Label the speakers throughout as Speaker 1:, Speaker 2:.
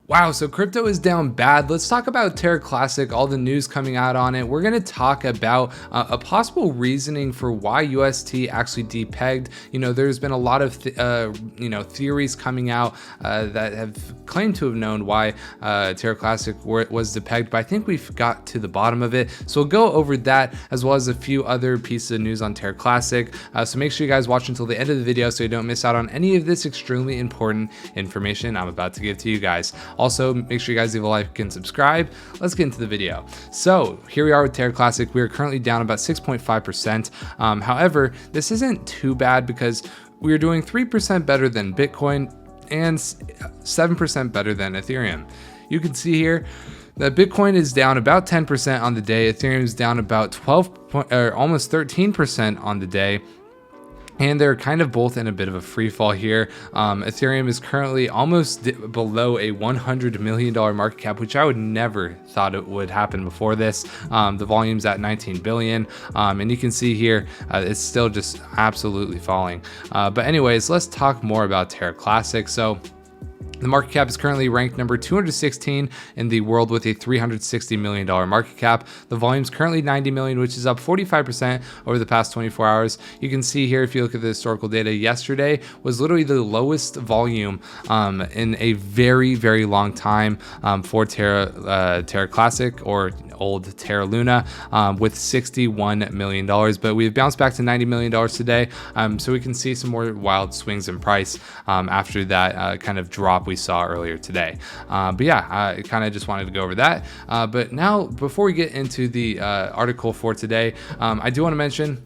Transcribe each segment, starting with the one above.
Speaker 1: Wow, so crypto is down bad. Let's talk about Terra Classic, all the news coming out on it. We're going to talk about a possible reasoning for why UST actually depegged. There's been a lot of theories coming out that have claimed to have known why Terra Classic was depegged, but I think we've got to the bottom of it. So we'll go over that as well as a few other pieces of news on Terra Classic. So make sure you guys watch until the end of the video so you don't miss out on any of this extremely important information I'm about to give to you guys. Also, make sure you guys leave a like and subscribe. Let's get into the video. So here we are with Terra Classic. We are currently down about 6.5%. However, this isn't too bad because we are doing 3% better than Bitcoin and 7% better than Ethereum. You can see here that Bitcoin is down about 10% on the day. Ethereum is down about almost 13% on the day. And they're kind of both in a bit of a free fall here. Ethereum is currently almost below a $100 million market cap, which I would never thought it would happen before this. The volume's at 19 billion. And you can see here, it's still just absolutely falling. But anyways, let's talk more about Terra Classic. So the market cap is currently ranked number 216 in the world with a $360 million market cap. The volume is currently 90 million, which is up 45% over the past 24 hours. You can see here, if you look at the historical data, yesterday was literally the lowest volume in a very, very long time for Terra Classic, or old Terra Luna, with $61 million. But we've bounced back to $90 million today. So we can see some more wild swings in price after that kind of drop we saw earlier today. But yeah, I kind of just wanted to go over that. But now, before we get into the article for today, I do want to mention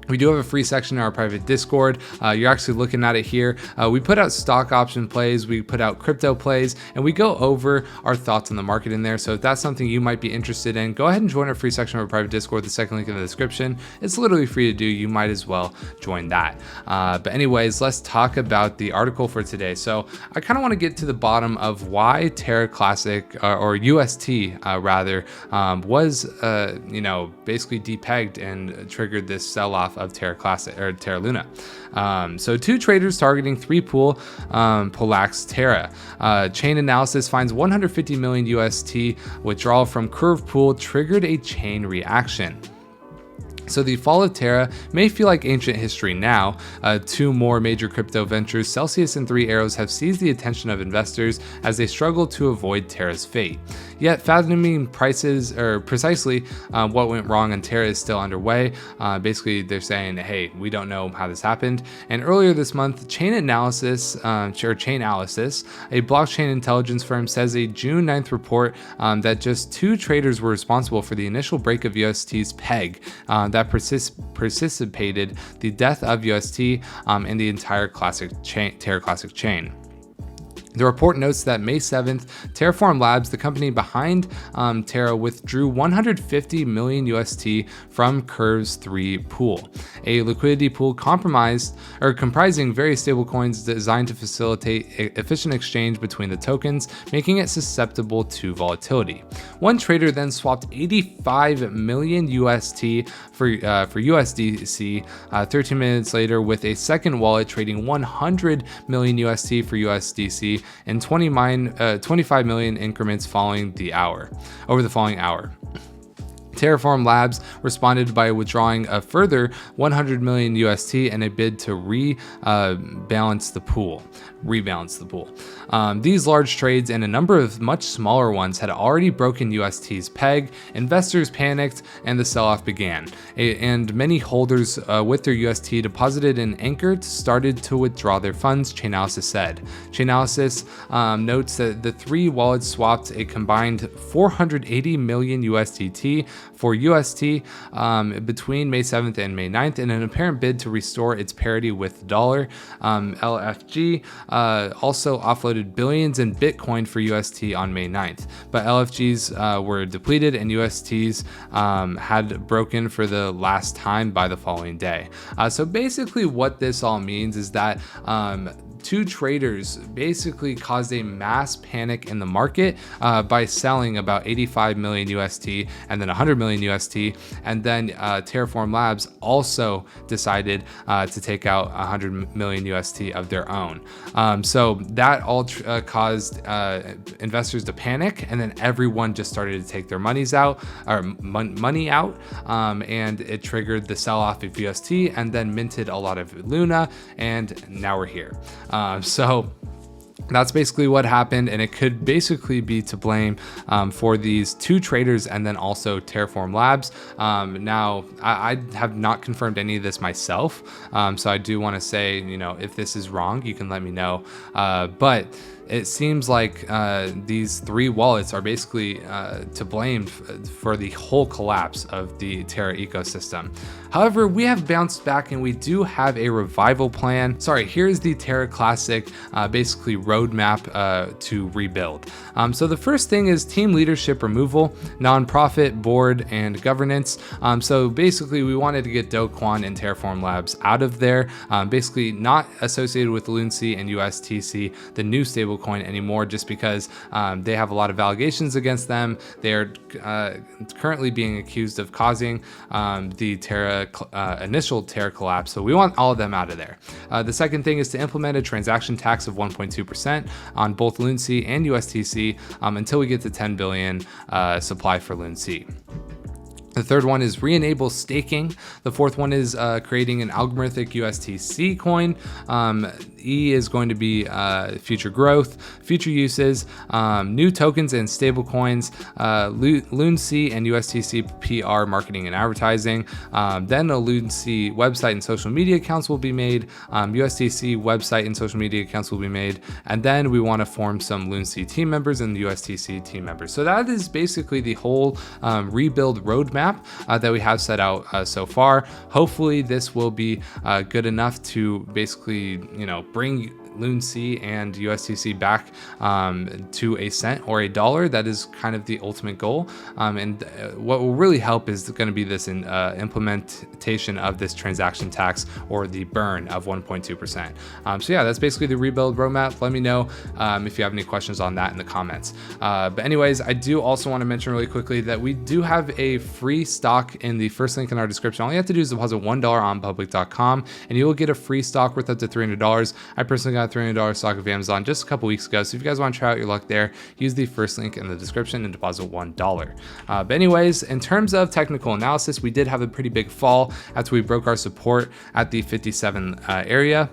Speaker 1: we do have a free section in our private Discord. You're actually looking at it here. We put out stock option plays, we put out crypto plays, and we go over our thoughts on the market in there. So if that's something you might be interested in, go ahead and join our free section of our private Discord. The second link in the description. It's literally free to do. You might as well join that. But anyways, let's talk about the article for today. So I kind of want to get to the bottom of why Terra Classic, or UST rather, was basically depegged and triggered this sell-off of Terra Classic, or Terra Luna. So two traders targeting three pool Polax Terra. Chain analysis finds 150 million UST withdrawal from Curve pool triggered a chain reaction. So the fall of Terra may feel like ancient history now. Two more major crypto ventures, Celsius and Three Arrows, have seized the attention of investors as they struggle to avoid Terra's fate. Yet fathoming precisely what went wrong on Terra is still underway. Basically, they're saying, hey, we don't know how this happened. And earlier this month, Chainalysis, a blockchain intelligence firm, says a June 9th report that just two traders were responsible for the initial break of UST's peg that precipitated the death of UST and the entire Terra Classic chain. The report notes that May 7th, Terraform Labs, the company behind Terra, withdrew 150 million UST from Curve's 3 pool, a liquidity pool comprising various stablecoins designed to facilitate efficient exchange between the tokens, making it susceptible to volatility. One trader then swapped 85 million UST for USDC 13 minutes later, with a second wallet trading 100 million UST for USDC in 25 million increments over the following hour. Terraform Labs responded by withdrawing a further 100 million UST in a bid to rebalance the pool. These large trades and a number of much smaller ones had already broken UST's peg. Investors panicked and the sell-off began. And many holders with their UST deposited in Anchor started to withdraw their funds, Chainalysis said. Chainalysis notes that the three wallets swapped a combined 480 million USDT for UST between May 7th and May 9th in an apparent bid to restore its parity with the dollar. LFG also offloaded billions in Bitcoin for UST on May 9th, but LFGs were depleted and USTs had broken for the last time by the following day. So basically what this all means is that two traders basically caused a mass panic in the market by selling about 85 million UST and then 100 million UST, and then Terraform Labs also decided to take out 100 million UST of their own. So that all caused investors to panic, and then everyone just started to take their money out, and it triggered the sell-off of UST, and then minted a lot of Luna, and now we're here. So that's basically what happened, and it could basically be to blame for these two traders and then also Terraform Labs. Now, I have not confirmed any of this myself, so I do want to say, if this is wrong, you can let me know. But it seems like these three wallets are basically to blame for the whole collapse of the Terra ecosystem. However, we have bounced back and we do have a revival plan. Sorry, here's the Terra Classic basically roadmap to rebuild. So the first thing is team leadership removal, nonprofit, board, and governance. So basically we wanted to get Do Kwon and Terraform Labs out of there, basically not associated with Lunc and USTC, the new stablecoin anymore, just because they have a lot of allegations against them. They are currently being accused of causing the initial Terra collapse, so we want all of them out of there. The second thing is to implement a transaction tax of 1.2% on both Lunc and USTC until we get to 10 billion supply for Lunc. The third one is re-enable staking. The fourth one is creating an algorithmic USTC coin. E is going to be future growth, future uses, new tokens and stable coins, Lunc and USTC PR marketing and advertising. Then a Lunc website and social media accounts will be made. USTC website and social media accounts will be made. And then we want to form some Lunc team members and USTC team members. So that is basically the whole rebuild roadmap that we have set out so far. Hopefully this will be good enough to basically, bring Lunc and USTC back to a cent or a dollar. That is kind of the ultimate goal. And what will really help is going to be this implementation of this transaction tax, or the burn of 1.2%. So yeah, that's basically the rebuild roadmap. Let me know if you have any questions on that in the comments. But anyways, I do also want to mention really quickly that we do have a free stock in the first link in our description. All you have to do is deposit $1 on public.com and you will get a free stock worth up to $300. I personally got a $300 stock of Amazon just a couple weeks ago. So if you guys want to try out your luck there, use the first link in the description and deposit $1. But anyways, in terms of technical analysis, we did have a pretty big fall after we broke our support at the 57 area.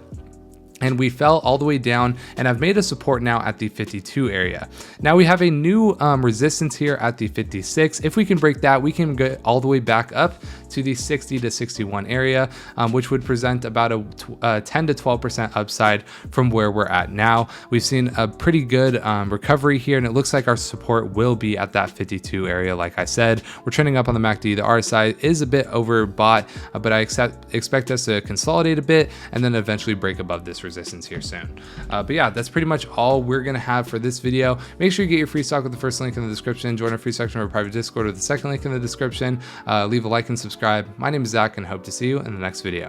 Speaker 1: And we fell all the way down, and I've made a support now at the 52 area. Now we have a new resistance here at the 56. If we can break that, we can get all the way back up to the 60 to 61 area, which would present about a 10 to 12% upside from where we're at now. We've seen a pretty good recovery here, and it looks like our support will be at that 52 area. Like I said, we're trending up on the MACD. The RSI is a bit overbought, but I expect us to consolidate a bit and then eventually break above this resistance here soon. But yeah, that's pretty much all we're gonna have for this video. Make sure you get your free stock with the first link in the description. Join our free section of our private Discord with the second link in the description. Leave a like and subscribe. My name is Zach, and hope to see you in the next video.